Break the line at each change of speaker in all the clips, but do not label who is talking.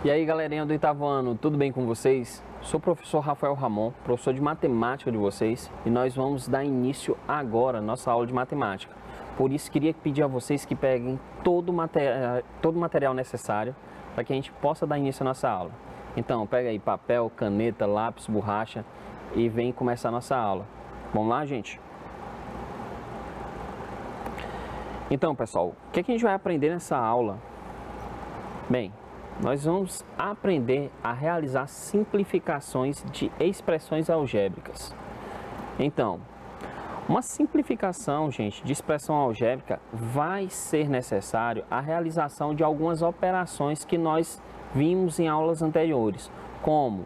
E aí, galerinha do oitavo ano, tudo bem com vocês? Sou o professor Rafael Ramon, professor de matemática de vocês, e nós vamos dar início agora à nossa aula de matemática. Por isso, queria pedir a vocês que peguem todo o material necessário para que a gente possa dar início à nossa aula. Então, pega aí papel, caneta, lápis, borracha e vem começar a nossa aula. Vamos lá, gente? Então, pessoal, o que a gente vai aprender nessa aula? Bem, nós vamos aprender a realizar simplificações de expressões algébricas. Então, uma simplificação, gente, de expressão algébrica vai ser necessário a realização de algumas operações que nós vimos em aulas anteriores, como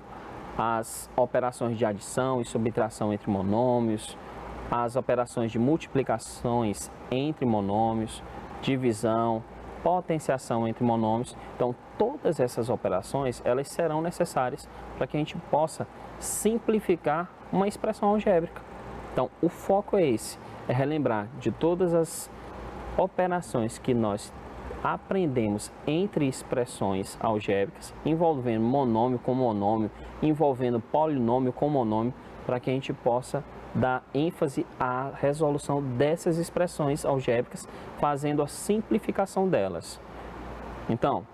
as operações de adição e subtração entre monômios, as operações de multiplicações entre monômios, divisão, potenciação entre monômios. Então, todas essas operações, elas serão necessárias para que a gente possa simplificar uma expressão algébrica. Então, o foco é esse, é relembrar de todas as operações que nós aprendemos entre expressões algébricas, envolvendo monômio com monômio, envolvendo polinômio com monômio, para que a gente possa dar ênfase à resolução dessas expressões algébricas, fazendo a simplificação delas. Então,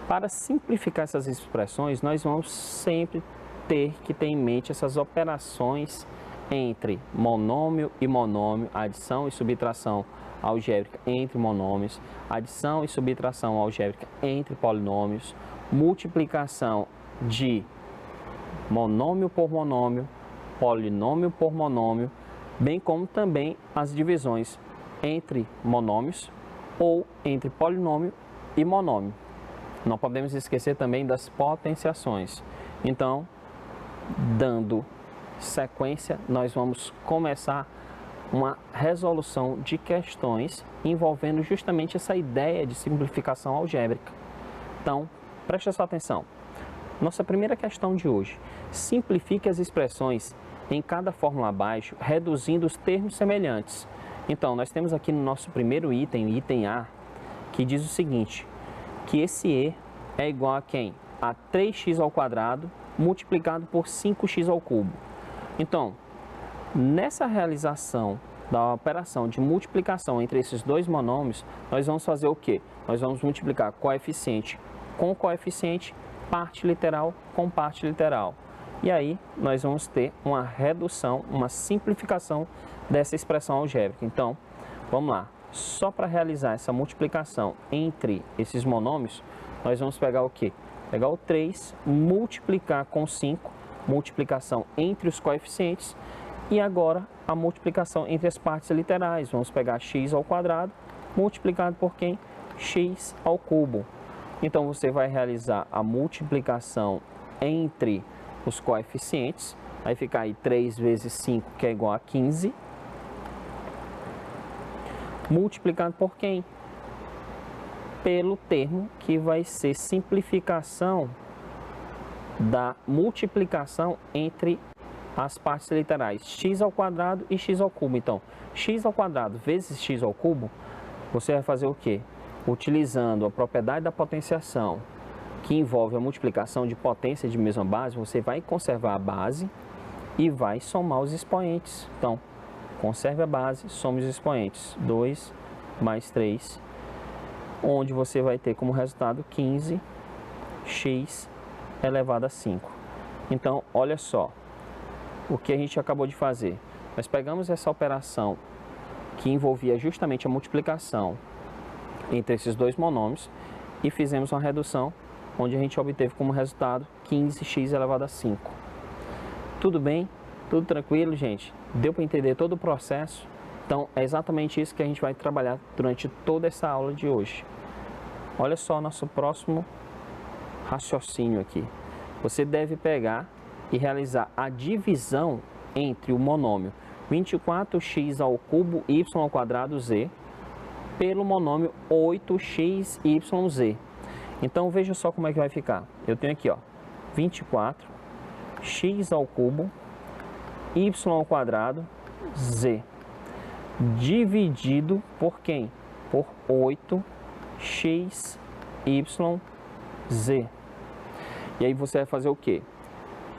para simplificar essas expressões, nós vamos sempre ter que ter em mente essas operações entre monômio e monômio, adição e subtração algébrica entre monômios, adição e subtração algébrica entre polinômios, multiplicação de monômio por monômio, polinômio por monômio, bem como também as divisões entre monômios ou entre polinômio e monômio. Não podemos esquecer também das potenciações. Então, dando sequência, nós vamos começar uma resolução de questões envolvendo justamente essa ideia de simplificação algébrica. Então, preste sua atenção. Nossa primeira questão de hoje: simplifique as expressões em cada fórmula abaixo, reduzindo os termos semelhantes. Então, nós temos aqui no nosso primeiro item, item A, que diz o seguinte, que esse E é igual a quem? A 3x ao quadrado multiplicado por 5x ao cubo. Então, nessa realização da operação de multiplicação entre esses dois monômios, nós vamos fazer o quê? Nós vamos multiplicar coeficiente com coeficiente, parte literal com parte literal. E aí, nós vamos ter uma redução, uma simplificação dessa expressão algébrica. Então, vamos lá. Só para realizar essa multiplicação entre esses monômios, nós vamos pegar o quê? Pegar o 3, multiplicar com 5, multiplicação entre os coeficientes, e agora a multiplicação entre as partes literais. Vamos pegar x ao quadrado, multiplicado por quem? X ao cubo. Então, você vai realizar a multiplicação entre os coeficientes, vai ficar aí 3 vezes 5, que é igual a 15, multiplicado por quem? Pelo termo que vai ser simplificação da multiplicação entre as partes literais, x ao quadrado e x ao cubo. Então, x ao quadrado vezes x ao cubo, você vai fazer o quê? Utilizando a propriedade da potenciação, que envolve a multiplicação de potência de mesma base, você vai conservar a base e vai somar os expoentes. Então, conserve a base, some os expoentes. 2 mais 3, onde você vai ter como resultado 15x elevado a 5. Então, olha só o que a gente acabou de fazer. Nós pegamos essa operação que envolvia justamente a multiplicação entre esses dois monômios e fizemos uma redução, onde a gente obteve como resultado 15x elevado a 5. Tudo bem? Tudo tranquilo, gente? Deu para entender todo o processo? Então, é exatamente isso que a gente vai trabalhar durante toda essa aula de hoje. Olha só nosso próximo raciocínio aqui. Você deve pegar e realizar a divisão entre o monômio 24x ao cubo y ao quadrado z pelo monômio 8xyz. Então, veja só como é que vai ficar. Eu tenho aqui, ó, 24x ao cubo y ao quadrado z dividido por quem? Por 8xyz. E aí você vai fazer o quê?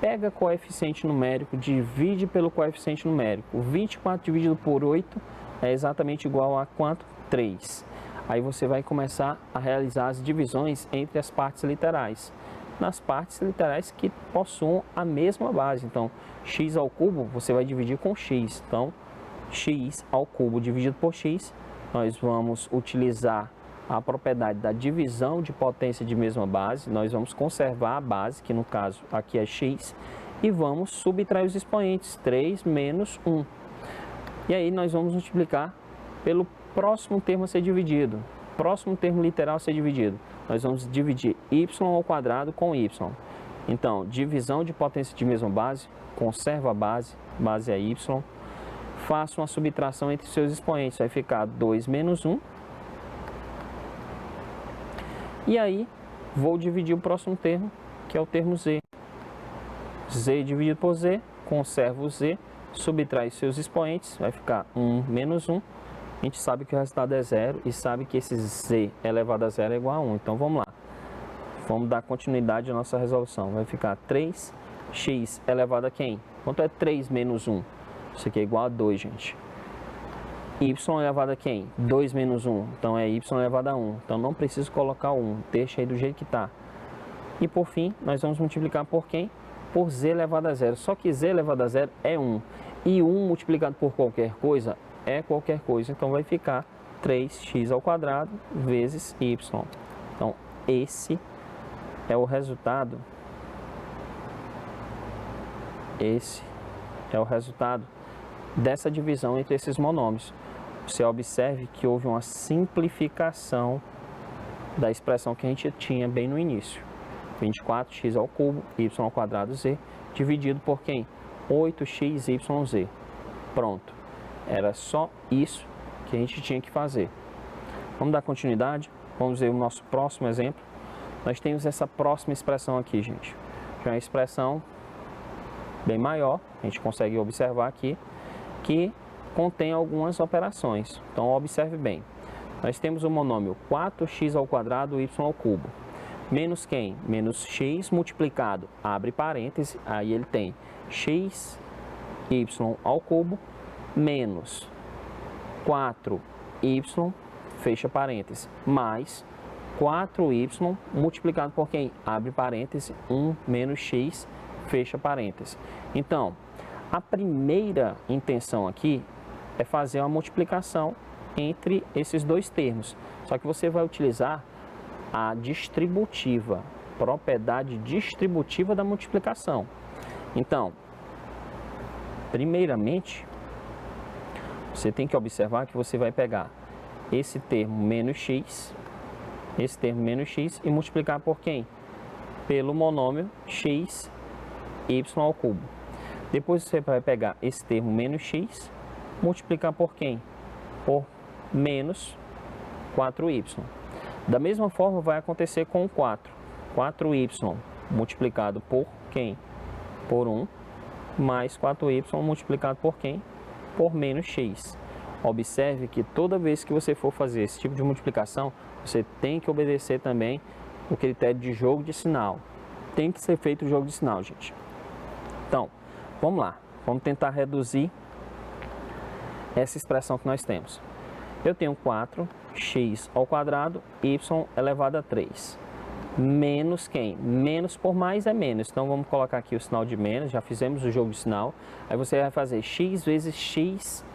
Pega coeficiente numérico, divide pelo coeficiente numérico. 24 dividido por 8 é exatamente igual a quanto? 3. Aí você vai começar a realizar as divisões entre as partes literais. Nas partes literais que possuam a mesma base. Então, x ao cubo você vai dividir com x. Então, x ao cubo dividido por x, nós vamos utilizar a propriedade da divisão de potência de mesma base. Nós vamos conservar a base, que no caso aqui é x, e vamos subtrair os expoentes, 3 menos 1. E aí nós vamos multiplicar pelo próximo termo a ser dividido, próximo termo literal a ser dividido. Nós vamos dividir y ao quadrado com y. Então, divisão de potência de mesma base, conserva a base, base é y, faça uma subtração entre seus expoentes, vai ficar 2 menos 1. E aí, vou dividir o próximo termo, que é o termo z. Z dividido por z, conserva o z, subtrai seus expoentes, vai ficar 1 menos 1. A gente sabe que o resultado é 0 e sabe que esse z elevado a 0 é igual a 1. Então, vamos lá. Vamos dar continuidade à nossa resolução. Vai ficar 3x elevado a quem? Quanto é 3 menos 1? Isso aqui é igual a 2, gente. Y elevado a quem? 2 menos 1. Então, é y elevado a 1. Então, não preciso colocar o 1. Deixa aí do jeito que está. E, por fim, nós vamos multiplicar por quem? Por z elevado a 0. Só que z elevado a 0 é 1. E 1 multiplicado por qualquer coisa é qualquer coisa. Então, vai ficar 3x ao quadrado vezes y. Então, esse é o resultado. Esse é o resultado dessa divisão entre esses monômios. Você observe que houve uma simplificação da expressão que a gente tinha bem no início. 24x ao cubo, y ao quadrado z, dividido por quem? 8xyz. Pronto. Era só isso que a gente tinha que fazer. Vamos dar continuidade? Vamos ver o nosso próximo exemplo. Nós temos essa próxima expressão aqui, gente. Já é uma expressão bem maior, a gente consegue observar aqui, que contém algumas operações. Então, observe bem. Nós temos o monômio 4x ao quadrado y ao cubo. Menos quem? Menos x multiplicado, abre parêntese, aí ele tem xy ao cubo, menos 4y, fecha parêntese, mais 4y multiplicado por quem? Abre parêntese, 1 menos x, fecha parêntese. Então, a primeira intenção aqui é fazer uma multiplicação entre esses dois termos. Só que você vai utilizar a distributiva, propriedade distributiva da multiplicação. Então, primeiramente, você tem que observar que você vai pegar esse termo menos x, e multiplicar por quem? Pelo monômio x, y ao cubo. Depois você vai pegar esse termo menos x, multiplicar por quem? Por menos 4y. Da mesma forma vai acontecer com o 4. 4y multiplicado por quem? Por 1, mais 4y multiplicado por quem? Por menos x. Observe que toda vez que você for fazer esse tipo de multiplicação, você tem que obedecer também o critério de jogo de sinal. Tem que ser feito o jogo de sinal, gente. Então, vamos lá. Vamos tentar reduzir essa expressão que nós temos. Eu tenho 4x ao quadrado, y elevado a 3. Menos quem? Menos por mais é menos. Então, vamos colocar aqui o sinal de menos. Já fizemos o jogo de sinal. Aí você vai fazer x vezes x,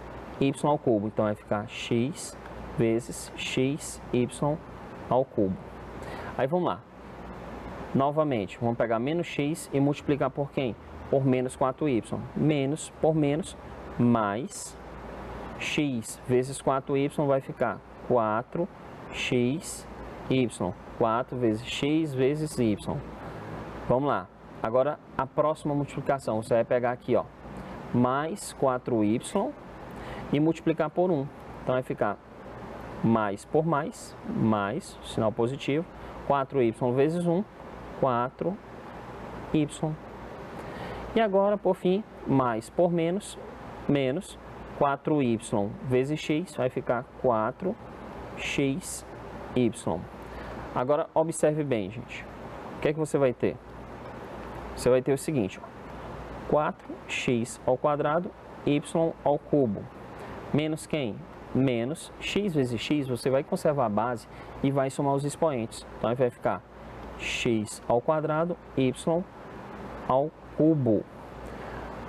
y ao cubo. Então, vai ficar x vezes x, y ao cubo. Aí, vamos lá. Novamente, vamos pegar menos x e multiplicar por quem? Por menos 4y. Menos por menos, mais x vezes 4y vai ficar 4xy. 4 vezes x vezes y. Vamos lá. Agora, a próxima multiplicação, você vai pegar aqui, ó, mais 4y e multiplicar por 1. Então, vai ficar mais por mais, sinal positivo, 4y vezes 1, 4y. E agora, por fim, mais por menos, menos 4y vezes x, vai ficar 4xy. Agora, observe bem, gente. O que é que você vai ter? você vai ter o seguinte, ó, 4x ao quadrado, y ao cubo, menos quem? Menos x vezes x, você vai conservar a base e vai somar os expoentes. Então, aí vai ficar x ao quadrado, y ao cubo,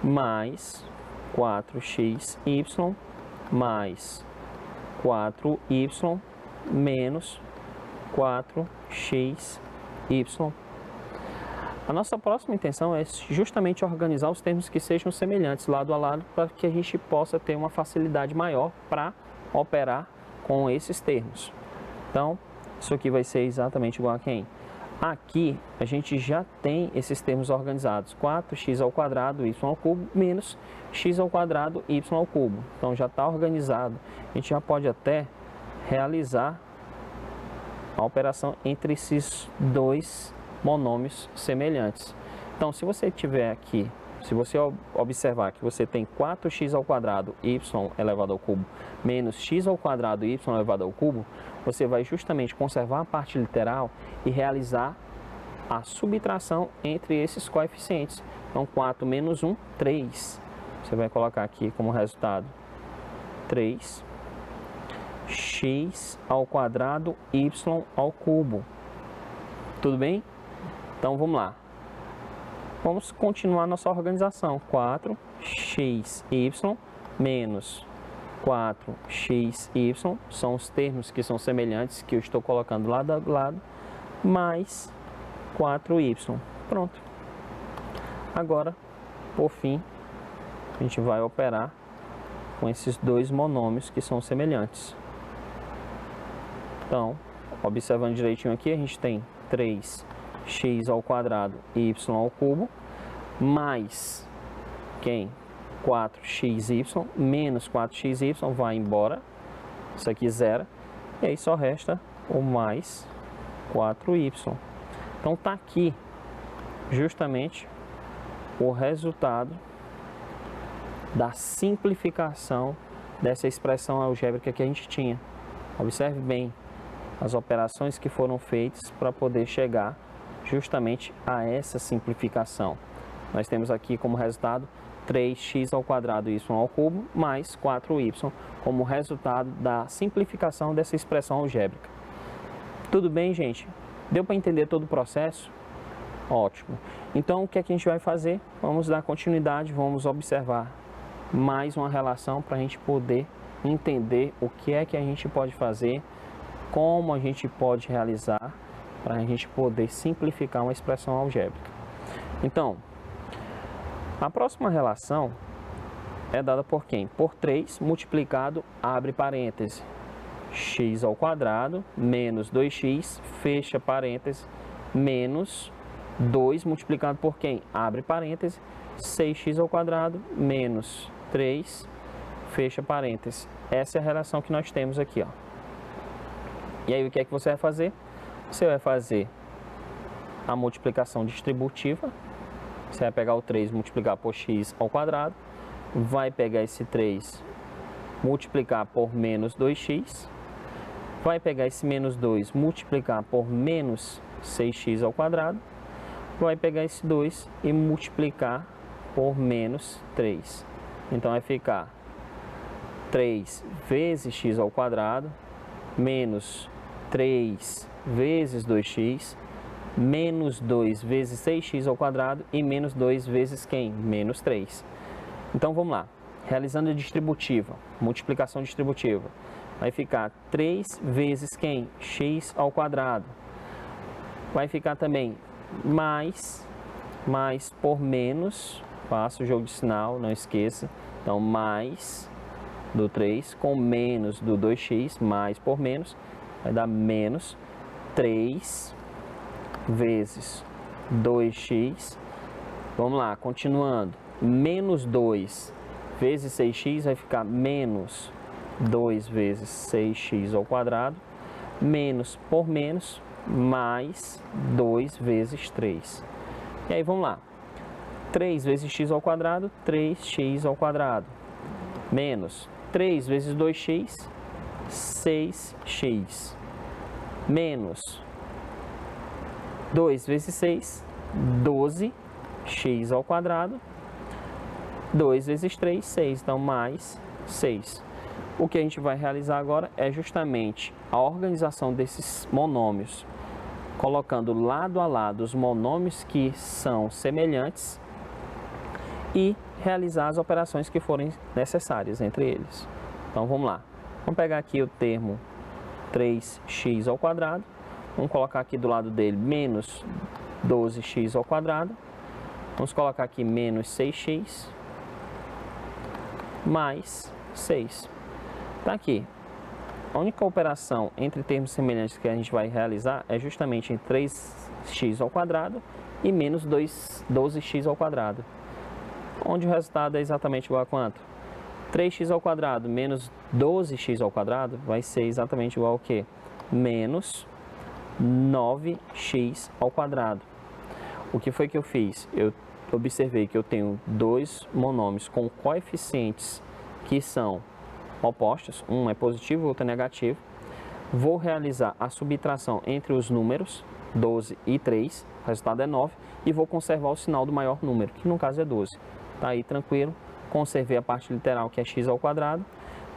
mais 4xy, mais 4y, menos 4xy. A nossa próxima intenção é justamente organizar os termos que sejam semelhantes lado a lado para que a gente possa ter uma facilidade maior para operar com esses termos. Então, isso aqui vai ser exatamente igual a quem? Aqui a gente já tem esses termos organizados, 4x ao quadrado, y ao cubo, menos x ao quadrado, y ao cubo. Então já está organizado. A gente já pode até realizar a operação entre esses dois monômios semelhantes. Então, se você tiver aqui, se você observar que você tem 4x ao quadrado, y elevado ao cubo, menos x ao quadrado, y elevado ao cubo, você vai justamente conservar a parte literal e realizar a subtração entre esses coeficientes. Então, 4 menos 1, 3. Você vai colocar aqui como resultado 3 x ao quadrado, y ao cubo. Tudo bem? Então, vamos lá. Vamos continuar nossa organização. 4xy menos 4xy são os termos que são semelhantes, que eu estou colocando lado a lado, mais 4y. Pronto. Agora, por fim, a gente vai operar com esses dois monômios que são semelhantes. Então, observando direitinho aqui, a gente tem 3x ao quadrado e y ao cubo, mais quem? 4xy, menos 4xy, vai embora, isso aqui zero, e aí só resta o mais 4y. Então, está aqui justamente o resultado da simplificação dessa expressão algébrica que a gente tinha. Observe bem as operações que foram feitas para poder chegar justamente a essa simplificação. Nós temos aqui como resultado 3x ao quadrado y ao cubo mais 4y como resultado da simplificação dessa expressão algébrica. Tudo bem, gente? Deu para entender todo o processo? Ótimo. Então, o que é que a gente vai fazer? Vamos dar continuidade, vamos observar mais uma relação para a gente poder entender o que é que a gente pode fazer, como a gente pode realizar para a gente poder simplificar uma expressão algébrica. Então, a próxima relação é dada por quem? Por 3 multiplicado, abre parêntese, x ao quadrado menos 2x, fecha parêntese, menos 2 multiplicado por quem? Abre parêntese, 6x ao quadrado menos 3, fecha parêntese. Essa é a relação que nós temos aqui, ó. E aí, o que é que você vai fazer? Você vai fazer a multiplicação distributiva. Você vai pegar o 3 multiplicar por x ao quadrado, vai pegar esse 3 multiplicar por menos 2x, vai pegar esse menos 2 multiplicar por menos 6x ao quadrado, vai pegar esse 2 e multiplicar por menos 3. Então, vai ficar 3 vezes x ao quadrado, menos 3 vezes 2x, menos 2 vezes 6x ao quadrado e menos 2 vezes quem? Menos 3. Então, vamos lá. Realizando a distributiva, multiplicação distributiva, vai ficar 3 vezes quem? X ao quadrado. Vai ficar também mais por menos, faça o jogo de sinal, não esqueça. Então, mais do 3 com menos do 2x, mais por menos, vai dar menos 3 vezes 2x. Vamos lá, continuando. Menos 2 vezes 6x vai ficar menos 2 vezes 6x ao quadrado, menos por menos, mais 2 vezes 3. E aí, vamos lá. 3 vezes x ao quadrado, 3x ao quadrado, menos 3 vezes 2x, 6x, menos 2 vezes 6, 12, x ao quadrado, 2 vezes 3, 6, então mais 6. O que a gente vai realizar agora é justamente a organização desses monômios, colocando lado a lado os monômios que são semelhantes e realizar as operações que forem necessárias entre eles. Então vamos lá. Vamos pegar aqui o termo 3x ao quadrado. Vamos colocar aqui do lado dele menos 12x ao quadrado. Vamos colocar aqui menos 6x mais 6. Está aqui. A única operação entre termos semelhantes que a gente vai realizar é justamente em 3x ao quadrado e menos 12x ao quadrado. Onde o resultado é exatamente igual a quanto? 3x ao quadrado menos 12x ao quadrado vai ser exatamente igual ao quê? Menos 9x ao quadrado. O que foi que eu fiz? Eu observei que eu tenho dois monômios com coeficientes que são opostos, um é positivo e o outro é negativo. Vou realizar a subtração entre os números 12 e 3, o resultado é 9, e vou conservar o sinal do maior número, que no caso é 12. Tá aí tranquilo, conservei a parte literal que é x ao quadrado,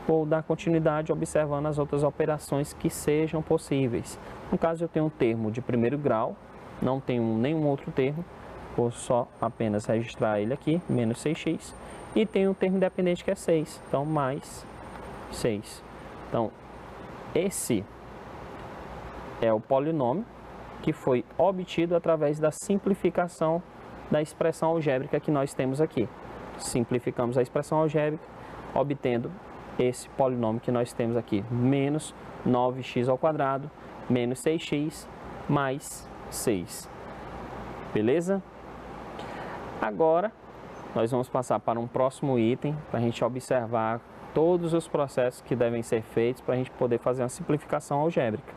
vou dar continuidade observando as outras operações que sejam possíveis. No caso eu tenho um termo de primeiro grau, não tenho nenhum outro termo, vou só apenas registrar ele aqui, menos 6x, e tenho um termo independente que é 6, então mais 6. Então, esse é o polinômio que foi obtido através da simplificação da expressão algébrica que nós temos aqui. Simplificamos a expressão algébrica, obtendo esse polinômio que nós temos aqui, menos 9x ao quadrado, menos 6x, mais 6. Beleza? Agora, nós vamos passar para um próximo item, para a gente observar todos os processos que devem ser feitos para a gente poder fazer uma simplificação algébrica.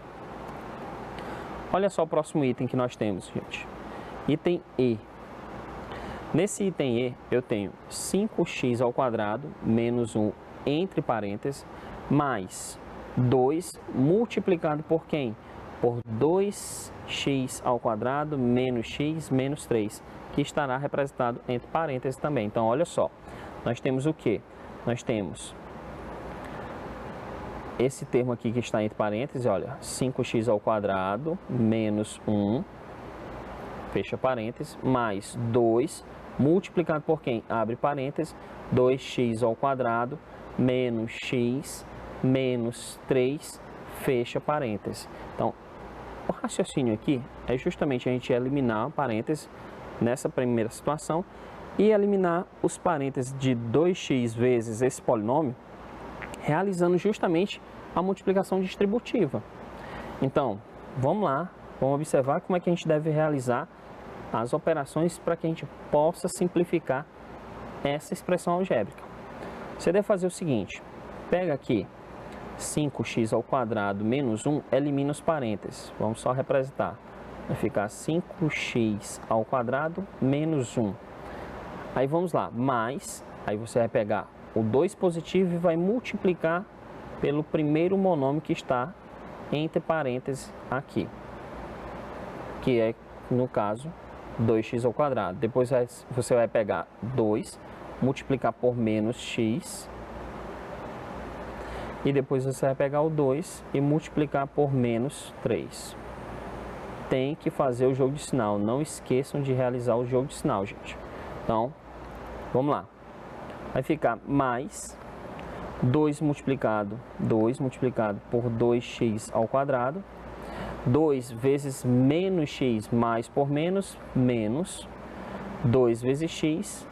Olha só o próximo item que nós temos, gente. Item E. Nesse item E, eu tenho 5x ao quadrado menos 1 entre parênteses, mais 2 multiplicado por quem? Por 2x ao quadrado menos x menos 3, que estará representado entre parênteses também. Então, olha só, nós temos o quê? Nós temos esse termo aqui que está entre parênteses, olha, 5x ao quadrado menos 1, fecha parênteses, mais 2 multiplicado por quem? Abre parênteses, 2x ao quadrado menos x menos 3, fecha parênteses. Então, o raciocínio aqui é justamente a gente eliminar parênteses nessa primeira situação e eliminar os parênteses de 2x vezes esse polinômio, realizando justamente a multiplicação distributiva. Então, vamos lá, vamos observar como é que a gente deve realizar as operações para que a gente possa simplificar essa expressão algébrica. Você deve fazer o seguinte, pega aqui 5x ao quadrado menos 1, elimina os parênteses, vamos só representar. Vai ficar 5x ao quadrado menos 1. Aí vamos lá, mais, aí você vai pegar o 2 positivo e vai multiplicar pelo primeiro monômio que está entre parênteses aqui, que é, no caso, 2x ao quadrado. Depois você vai pegar 2, multiplicar por menos x, e depois você vai pegar o 2 e multiplicar por menos 3. Tem que fazer o jogo de sinal, não esqueçam de realizar o jogo de sinal, gente. Então, vamos lá. Vai ficar mais 2 multiplicado por 2x ao quadrado, 2 vezes menos x mais por menos, menos 2 vezes x,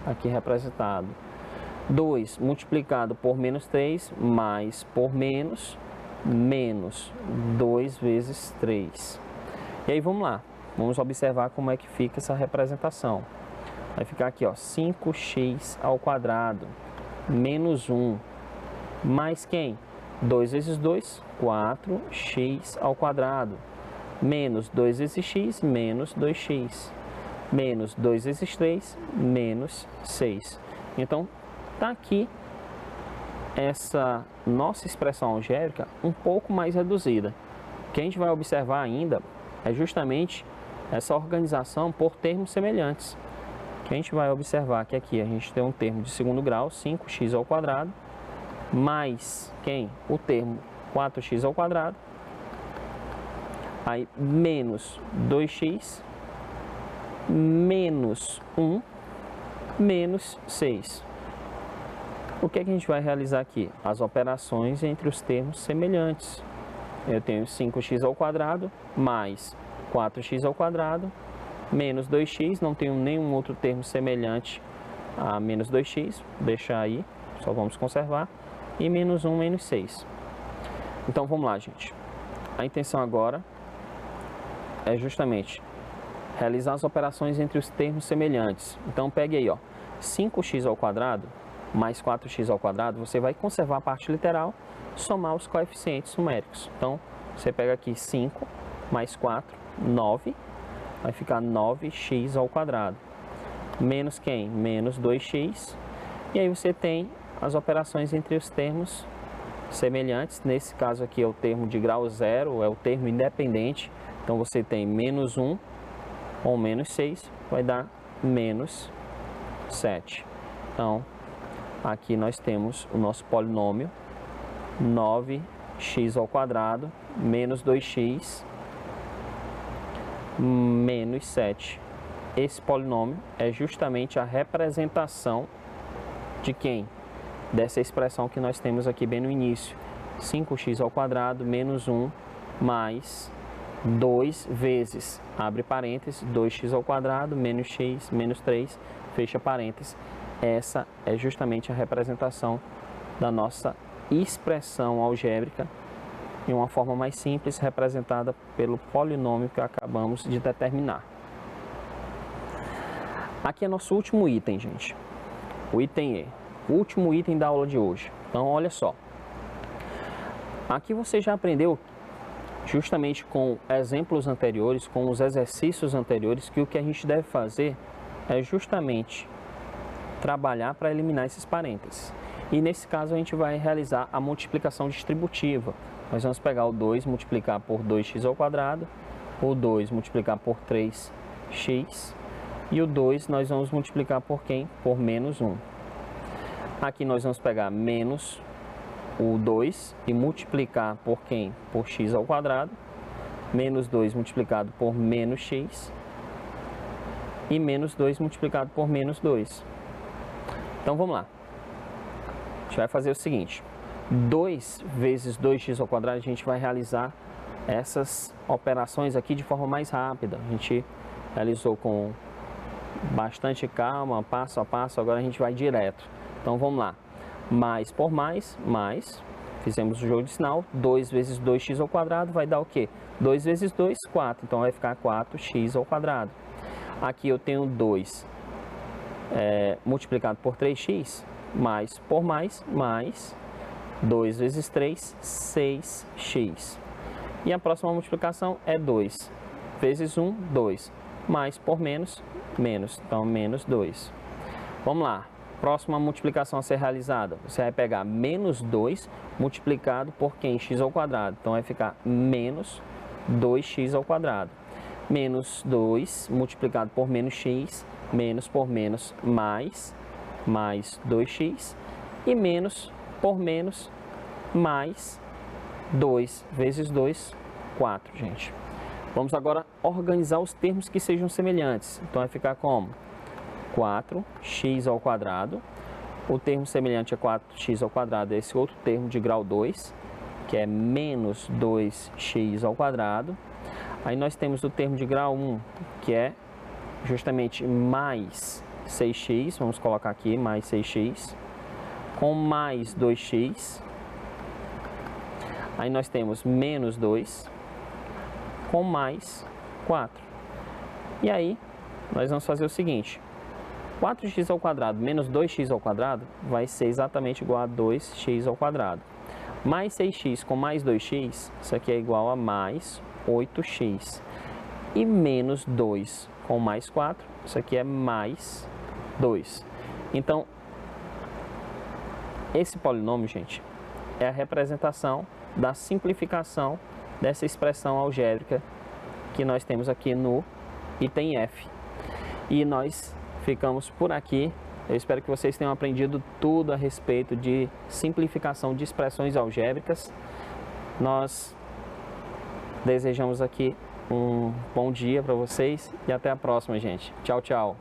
aqui representado, 2 multiplicado por menos 3 mais por menos, menos 2 vezes 3. E aí vamos lá, vamos observar como é que fica essa representação. Vai ficar aqui, ó, 5x ao quadrado menos 1, mais quem? 2 vezes 2, 4x ao quadrado, menos 2 vezes x, menos 2x, menos 2 vezes 3, menos 6. Então, está aqui essa nossa expressão algébrica um pouco mais reduzida. O que a gente vai observar ainda é justamente essa organização por termos semelhantes. Que a gente vai observar que aqui a gente tem um termo de segundo grau, 5x ao quadrado, mais quem? O termo 4x ao quadrado, aí menos 2x, menos 1, menos 6. O que é que a gente vai realizar aqui? As operações entre os termos semelhantes. Eu tenho 5x ao quadrado mais 4x ao quadrado, menos 2x, não tenho nenhum outro termo semelhante a menos 2x, vou deixar aí, só vamos conservar, e menos 1, menos 6. Então vamos lá, gente. A intenção agora é justamente realizar as operações entre os termos semelhantes. Então pegue aí, ó, 5x ao quadrado mais 4x ao quadrado, você vai conservar a parte literal, somar os coeficientes numéricos. Então você pega aqui 5 mais 4, 9, vai ficar 9x ao quadrado. Menos quem? Menos 2x. E aí você tem as operações entre os termos semelhantes. Nesse caso aqui é o termo de grau zero, é o termo independente. Então você tem menos 1 ou menos 6, vai dar menos 7. Então, aqui nós temos o nosso polinômio 9x ao quadrado menos 2x menos 7. Esse polinômio é justamente a representação de quem? Dessa expressão que nós temos aqui bem no início. 5x ao quadrado menos 1 mais 2 vezes, abre parênteses, 2x ao quadrado menos x menos 3, fecha parênteses. Essa é justamente a representação da nossa expressão algébrica em uma forma mais simples, representada pelo polinômio que acabamos de determinar. Aqui é nosso último item, gente. O item E, o último item da aula de hoje. Então, olha só. Aqui você já aprendeu, justamente com exemplos anteriores, com os exercícios anteriores, que o que a gente deve fazer é justamente trabalhar para eliminar esses parênteses. E nesse caso a gente vai realizar a multiplicação distributiva. Nós vamos pegar o 2 multiplicar por 2x ao quadrado, o 2 multiplicar por 3x, e o 2 nós vamos multiplicar por quem? Por menos 1. Aqui nós vamos pegar menos o 2 e multiplicar por quem? Por x ao quadrado, menos 2 multiplicado por menos x, e menos 2 multiplicado por menos 2. Então vamos lá. A gente vai fazer o seguinte. 2 vezes 2x ao quadrado, a gente vai realizar essas operações aqui de forma mais rápida. A gente realizou com bastante calma, passo a passo, agora a gente vai direto. Então vamos lá. Mais por mais, fizemos o jogo de sinal, 2 vezes 2x ao quadrado vai dar o quê? 2 vezes 2, 4, então vai ficar 4x ao quadrado. Aqui eu tenho 2 multiplicado por 3x, mais por mais 2 vezes 3, 6x. E a próxima multiplicação é 2 vezes 1, 2, mais por menos, menos, então menos 2. Vamos lá, próxima multiplicação a ser realizada, você vai pegar menos 2 multiplicado por quem? X ao quadrado, então vai ficar menos 2x ao quadrado. Menos 2 multiplicado por menos x, menos por menos mais 2x, e menos por menos mais 2 vezes 2, 4, gente. Vamos agora organizar os termos que sejam semelhantes. Então vai ficar como? 4x ao quadrado. O termo semelhante a 4x ao quadrado é esse outro termo de grau 2, que é menos 2x ao quadrado. Aí nós temos o termo de grau 1, que é justamente mais 6x, vamos colocar aqui, mais 6x, com mais 2x. Aí nós temos menos 2, com mais 4. E aí, nós vamos fazer o seguinte, 4x ao quadrado menos 2x ao quadrado vai ser exatamente igual a 2x ao quadrado. Mais 6x com mais 2x, isso aqui é igual a mais 8x. E menos 2 com mais 4, isso aqui é mais 2. Então, esse polinômio, gente, é a representação da simplificação dessa expressão algébrica que nós temos aqui no e tem F. E nós ficamos por aqui. Eu espero que vocês tenham aprendido tudo a respeito de simplificação de expressões algébricas. Nós desejamos aqui um bom dia para vocês e até a próxima, gente. Tchau, tchau.